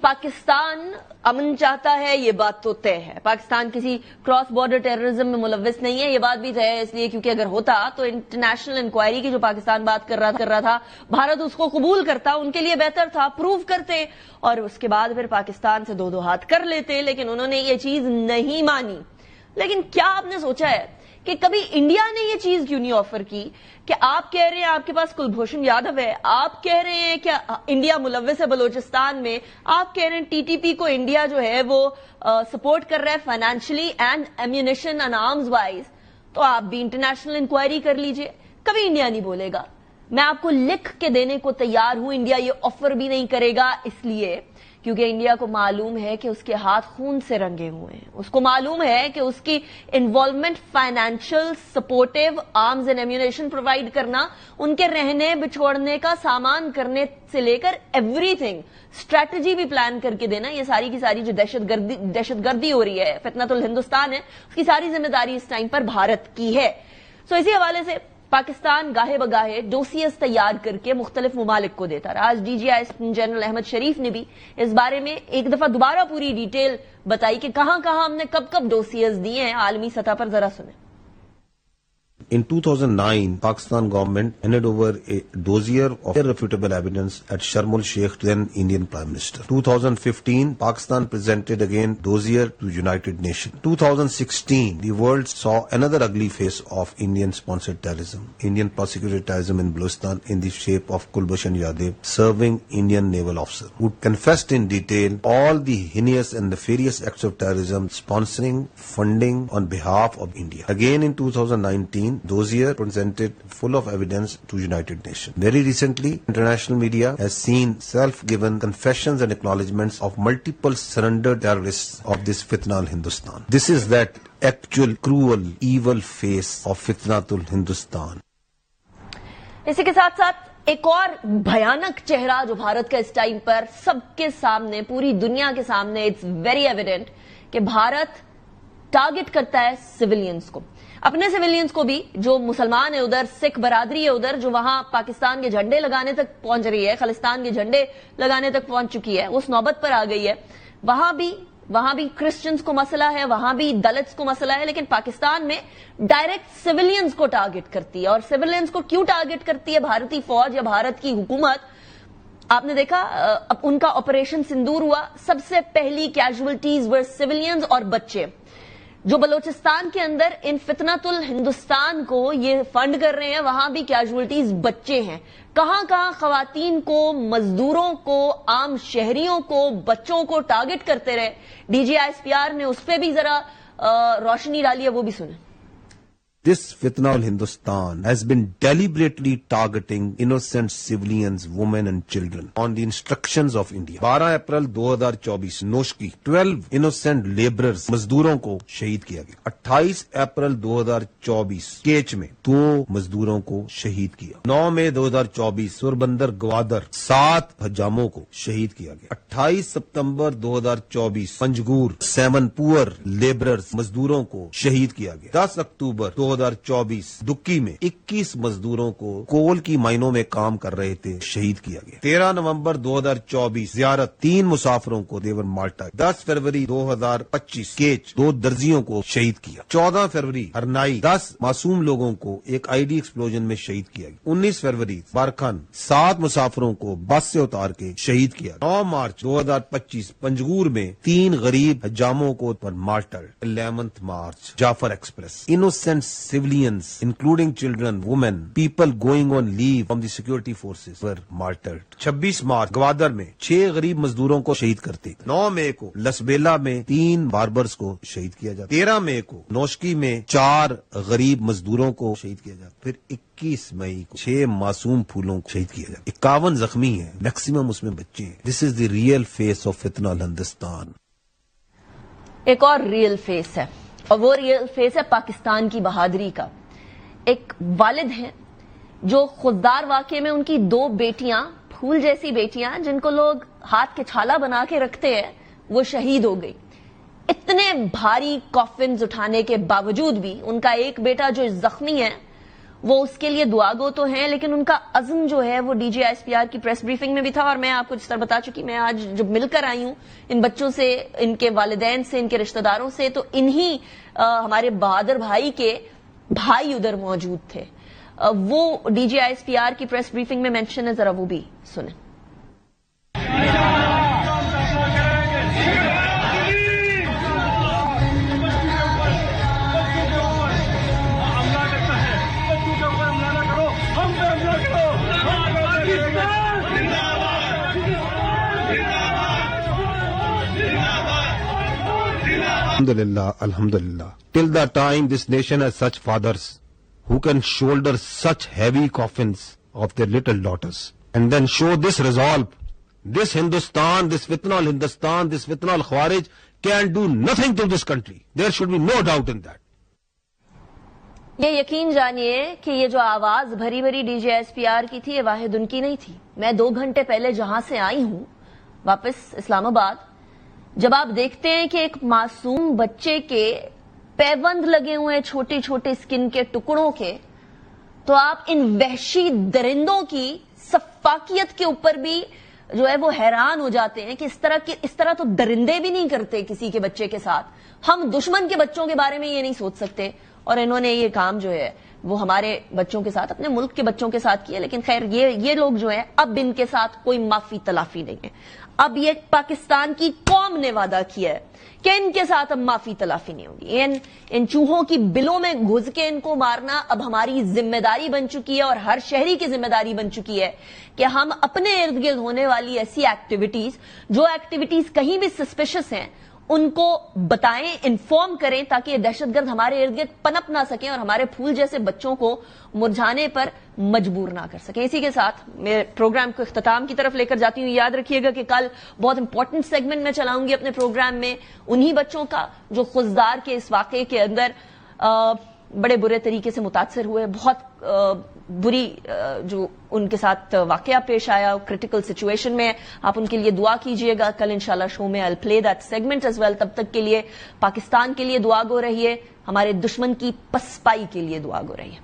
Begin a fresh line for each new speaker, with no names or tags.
پاکستان امن چاہتا ہے، یہ بات تو طے ہے. پاکستان کسی کراس بارڈر ٹیررزم میں ملوث نہیں ہے، یہ بات بھی طے ہے. اس لیے کیونکہ اگر ہوتا تو انٹرنیشنل انکوائری کی جو پاکستان بات کر رہا تھا، بھارت اس کو قبول کرتا، ان کے لیے بہتر تھا، پروف کرتے اور اس کے بعد پھر پاکستان سے دو ہاتھ کر لیتے. لیکن انہوں نے یہ چیز نہیں مانی. لیکن کیا آپ نے سوچا ہے کہ کبھی انڈیا نے یہ چیز کیوں نہیں آفر کی کہ آپ کہہ رہے ہیں آپ کے پاس کلبھوشن یادو ہے، آپ کہہ رہے ہیں کہ انڈیا ملوث ہے بلوچستان میں، آپ کہہ رہے ہیں ٹی ٹی پی کو انڈیا جو ہے وہ سپورٹ کر رہا ہے financially and ammunition and arms wise, تو آپ بھی انٹرنیشنل انکوائری کر لیجئے. کبھی انڈیا نہیں بولے گا. میں آپ کو لکھ کے دینے کو تیار ہوں، انڈیا یہ آفر بھی نہیں کرے گا، اس لیے کیونکہ انڈیا کو معلوم ہے کہ اس کے ہاتھ خون سے رنگے ہوئے ہیں. اس کو معلوم ہے کہ اس کی involvement financial supportive arms and ammunition provide کرنا، ان کے رہنے بچھوڑنے کا سامان کرنے سے لے کر ایوری تھنگ، اسٹریٹجی بھی پلان کر کے دینا، یہ ساری کی ساری جو دہشت گردی ہو رہی ہے، فتنۃ الہندوستان ہے، اس کی ساری ذمہ داری اس ٹائم پر بھارت کی ہے. سو اسی حوالے سے پاکستان گاہے بگاہے ڈوسیز تیار کر کے مختلف ممالک کو دیتا رہا. آج D G I general Ahmed Sharif نے بھی اس بارے میں ایک دفعہ دوبارہ پوری ڈیٹیل بتائی کہ کہاں کہاں ہم نے کب کب ڈوسیز دیے ہیں عالمی سطح پر. ذرا سنیں.
In 2009, Pakistan government handed over a dossier of irrefutable evidence at Sharm el-Sheikh, then Indian Prime Minister. 2015, Pakistan presented again dossier to United Nations. 2016, the world saw another ugly face of Indian-sponsored terrorism. Indian prosecuted terrorism in Balochistan in the shape of Kulbhushan Yadav, serving Indian naval officer, who confessed in detail all the heinous and nefarious acts of terrorism, sponsoring, funding on behalf of India. Again in 2019, dossier presented full of evidence to United Nations. Very recently, international media has seen self-given confessions and acknowledgements of multiple surrendered terrorists of this Fitna al-Hindustan. This is that actual cruel, evil face of Fitnatul Hindustan.
اسی کے ساتھ ساتھ ایک اور بھیانک چہرہ جو بھارت کا اس ٹائم پر سب کے سامنے، پوری دنیا کے سامنے، اٹس ویری ایویڈنٹ کہ بھارت ٹارگٹ کرتا ہے سویلینز کو، اپنے سویلینز کو بھی، جو مسلمان ہے ادھر، سکھ برادری ہے ادھر، جو وہاں پاکستان کے جھنڈے لگانے تک پہنچ رہی ہے، خالصتان کے جھنڈے لگانے تک پہنچ چکی ہے، اس نوبت پر آ گئی ہے. وہاں بھی کرسچنز کو مسئلہ ہے، وہاں بھی دلتس کو مسئلہ ہے، لیکن پاکستان میں ڈائریکٹ سویلینز کو ٹارگٹ کرتی ہے. اور سویلینز کو کیوں ٹارگٹ کرتی ہے بھارتی فوج یا بھارت کی حکومت؟ آپ نے دیکھا ان کا آپریشن سندور ہوا، سب سے پہلی کیجولٹیز ور سویلینز اور بچے، جو بلوچستان کے اندر ان فتنۃ الہندوستان کو یہ فنڈ کر رہے ہیں، وہاں بھی کیجولٹیز بچے ہیں. کہاں کہاں خواتین کو، مزدوروں کو، عام شہریوں کو، بچوں کو ٹارگٹ کرتے رہے. D G I S P R نے اس پہ بھی ذرا روشنی ڈالی ہے، وہ بھی سنیں.
This Fitna al-Hindustan has been deliberately targeting innocent civilians, women and children on the instructions of India. 12 April 2024 Noshki 12 innocent laborers مزدوروں کو شہید کیا گیا. 28 اپریل 2024 کیچ میں 2 مزدوروں کو شہید کیا. 9 مئی 2024 سوربندر گوادر 7 حجاموں کو شہید کیا گیا. 28 ستمبر 2024 پنجگور 7 پور لیبررز مزدوروں کو شہید کیا گیا. 10 اکتوبر 2024 دکی میں 21 مزدوروں کو کول کی مائنوں میں کام کر رہے تھے شہید کیا گیا. 13 نومبر 2024 زیارت 3 مسافروں کو دیور مالٹا. 10 فروری 2025 کیچ 2 درزیوں کو شہید کیا. 14 فروری ہرنائی 10 معصوم لوگوں کو ایک آئی ڈی ایکسپلوژن میں شہید کیا گیا. 19 فروری بارکھن 7 مسافروں کو بس سے اتار کے شہید کیا. 9 مارچ 2025 پنجگور میں 3 غریب حجاموں کو mortar. 11 March Jaffar Express innocent civilians, including children, women, people going on leave from the security forces were martyred. 26 March Gwadar میں 6 غریب مزدوروں کو شہید کرتے. 9 مئی کو لسبیلا میں 3 باربرز کو شہید کیا جاتا. 13 مئی کو نوشکی میں 4 غریب مزدوروں کو شہید کیا جاتا. پھر 21 مئی کو 6 معصوم پھولوں کو شہید کیا جاتا. 51 زخمی ہیں، میکسیمم اس میں بچے ہیں. دس از دی ریئل فیس آف فتنہ الہندوستان.
ایک اور ریئل فیس ہے، اور وہ ریئل فیس ہے پاکستان کی بہادری کا. ایک والد ہیں جو خوددار واقعے میں ان کی 2 بیٹیاں، پھول جیسی بیٹیاں جن کو لوگ ہاتھ کے چھالا بنا کے رکھتے ہیں، وہ شہید ہو گئی. اتنے بھاری کافنز اٹھانے کے باوجود بھی ان کا ایک بیٹا جو زخمی ہے وہ اس کے لیے دعا گو تو ہیں، لیکن ان کا عزم جو ہے وہ D G S P R کی پریس بریفنگ میں بھی تھا. اور میں آپ کو جس طرح بتا چکی، میں آج جب مل کر آئی ہوں ان بچوں سے، ان کے والدین سے، ان کے رشتہ داروں سے، تو انہی ہمارے بہادر بھائی کے بھائی ادھر موجود تھے. وہ D G S P R کی پریس بریفنگ میں مینشن ہے، ذرا وہ بھی سنیں.
Alhamdulillah, Alhamdulillah. Till the time this nation has such fathers who can shoulder such heavy coffins of their little daughters and then show this resolve, this Hindustan, this fitna al-Hindustan, this fitna al-Khawarij can do nothing to this country. There should be no doubt in that.
یہ یقین جانیے کہ یہ جو آواز بھری بھری D G S P R کی تھی، یہ واحد ان کی نہیں تھی. میں 2 گھنٹے پہلے جہاں سے آئی ہوں واپس اسلام آباد، جب آپ دیکھتے ہیں کہ ایک معصوم بچے کے پیوند لگے ہوئے ہیں چھوٹے چھوٹے اسکن کے ٹکڑوں کے، تو آپ ان وحشی درندوں کی سفاکیت کے اوپر بھی جو ہے وہ حیران ہو جاتے ہیں کہ اس طرح تو درندے بھی نہیں کرتے کسی کے بچے کے ساتھ. ہم دشمن کے بچوں کے بارے میں یہ نہیں سوچ سکتے، اور انہوں نے یہ کام جو ہے وہ ہمارے بچوں کے ساتھ، اپنے ملک کے بچوں کے ساتھ کیا. لیکن خیر یہ لوگ جو ہیں اب ان کے ساتھ کوئی معافی تلافی نہیں ہے. اب یہ پاکستان کی قوم نے وعدہ کیا ہے کہ ان کے ساتھ اب معافی تلافی نہیں ہوگی. ان چوہوں کی بلوں میں گھس کے ان کو مارنا اب ہماری ذمہ داری بن چکی ہے، اور ہر شہری کی ذمہ داری بن چکی ہے کہ ہم اپنے ارد گرد ہونے والی ایسی ایکٹیویٹیز، جو ایکٹیویٹیز کہیں بھی سسپیشس ہیں، ان کو بتائیں، انفارم کریں، تاکہ یہ دہشت گرد ہمارے ارد گرد پنپ نہ سکیں اور ہمارے پھول جیسے بچوں کو مرجھانے پر مجبور نہ کر سکیں. اسی کے ساتھ میں پروگرام کو اختتام کی طرف لے کر جاتی ہوں. یاد رکھیے گا کہ کل بہت امپورٹنٹ سیگمنٹ میں چلاؤں گی اپنے پروگرام میں انہی بچوں کا جو خضدار کے اس واقعے کے اندر بڑے برے طریقے سے متاثر ہوئے. بہت بری جو ان کے ساتھ واقعہ پیش آیا، کرٹیکل سچویشن میں. آپ ان کے لیے دعا کیجئے گا. کل انشاءاللہ شو میں I'll play that segment as well. تب تک کے لیے پاکستان کے لیے دعا گو رہیے، ہمارے دشمن کی پسپائی کے لیے دعا گو رہیے.